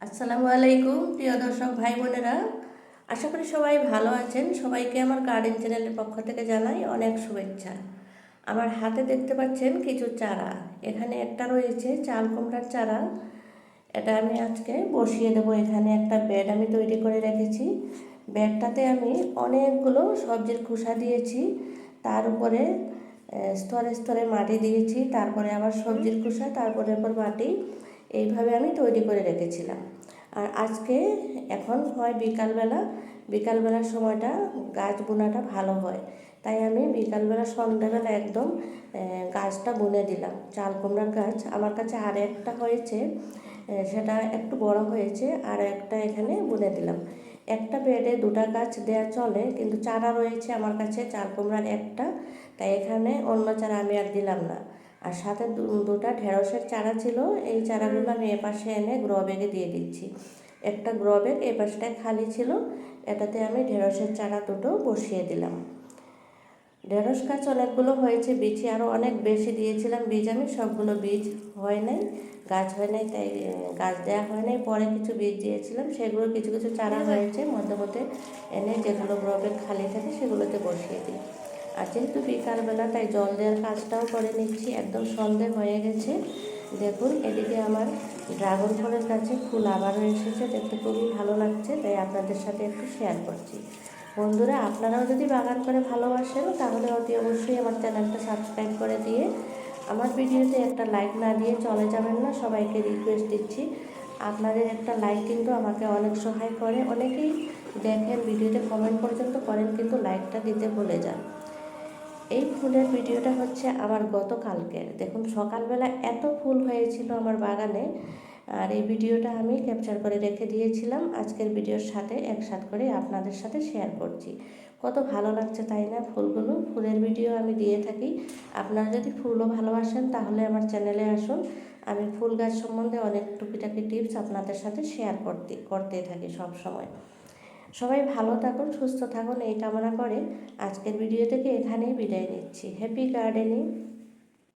আসসালামু আলাইকুম প্রিয় দর্শক ভাই বোনেরা, আশা করি সবাই ভালো আছেন। সবাইকে আমার গার্ডেন চ্যানেলের পক্ষ থেকে জানাই অনেক শুভেচ্ছা। আমার হাতে দেখতে পাচ্ছেন কিছু চারা, এখানে একটা রয়েছে চাল কুমড়ার চারা। এটা আমি আজকে বসিয়ে দেবো। এখানে একটা বেড আমি তৈরি করে রেখেছি। বেডটাতে আমি অনেকগুলো সবজির খোসা দিয়েছি, তার উপরে স্তরে স্তরে মাটি দিয়েছি, তারপরে আবার সবজির খোসা, তারপরে মাটি, এইভাবে আমি তৈরি করে রেখেছিলাম। আর আজকে এখন হয় বিকালবেলার সময়টা গাছ বোনাটা ভালো হয়, তাই আমি বিকালবেলা সন্ধ্যাবেলা একদম গাছটা বুনে দিলাম। চাল কুমড়ার গাছ আমার কাছে আর একটা হয়েছে, সেটা একটু বড় হয়েছে, আর একটা এখানে বুনে দিলাম। একটা বেডে দুটা গাছ দেওয়া চলে, কিন্তু চারা রয়েছে আমার কাছে চাল কুমড়ার একটা, তাই এখানে অন্য চারা আমি আর দিলাম না। আর সাথে দুটা ঢেঁড়সের চারা ছিল, এই চারাগুলো আমি এপাশে এনে গ্রো ব্যাগে দিয়ে দিচ্ছি। একটা গ্রো ব্যাগ এ পাশটায় খালি ছিল, এটাতে আমি ঢেঁড়সের চারা দুটো বসিয়ে দিলাম। ঢেঁড়স গাছ অনেকগুলো হয়েছে, বীজে আরও অনেক বেশি দিয়েছিলাম বীজ, আমি সবগুলো বীজ হয় নাই, গাছ হয় নাই, তাই গাছ দেওয়া হয় নাই। পরে কিছু বীজ দিয়েছিলাম, সেগুলো কিছু কিছু চারা হয়েছে, মধ্যে মধ্যে এনে যেগুলো গ্রো ব্যাগ খালি থাকে সেগুলোতে বসিয়ে দিই। আর যেহেতু বিকালবেলা, তাই জল দেওয়ার কাজটাও করে নিচ্ছি। একদম সন্ধে হয়ে গেছে। দেখুন এদিকে আমার ড্রাগন ফলের কাছে ফুল আবারও এসেছে, দেখতে খুবই ভালো লাগছে, তাই আপনাদের সাথে একটু শেয়ার করছি। বন্ধুরা, আপনারাও যদি বাগান করে ভালোবাসেন, তাহলে অতি অবশ্যই আমার চ্যানেলটা সাবস্ক্রাইব করে দিয়ে আমার ভিডিওতে একটা লাইক না দিয়ে চলে যাবেন না। সবাইকে রিকোয়েস্ট দিচ্ছি, আপনাদের একটা লাইক কিন্তু আমাকে অনেক সহায় করে। অনেকেই দেখেন, ভিডিওতে কমেন্ট পর্যন্ত করেন, কিন্তু লাইকটা দিতে ভুলে যান। এই ফুলের ভিডিওটা হচ্ছে আমার গতকালকের। দেখুন সকালবেলা এত ফুল হয়েছিল আমার বাগানে, আর এই ভিডিওটা আমি ক্যাপচার করে রেখে দিয়েছিলাম। আজকের ভিডিওর সাথে একসাথে করে আপনাদের সাথে শেয়ার করছি। কত ভালো লাগছে তাই না ফুলগুলো। ফুলের ভিডিও আমি দিয়ে থাকি। আপনারা যদি ফুলও ভালোবাসেন, তাহলে আমার চ্যানেলে আসুন। আমি ফুল গাছ সম্বন্ধে অনেক টুকিটাকি টিপস আপনাদের সাথে শেয়ার করতে থাকি সব সময়। সবাই ভালো থাকুন, সুস্থ থাকুন, এই কামনা করে আজকের ভিডিও থেকে এখানেই বিদায় নিচ্ছি। Happy gardening.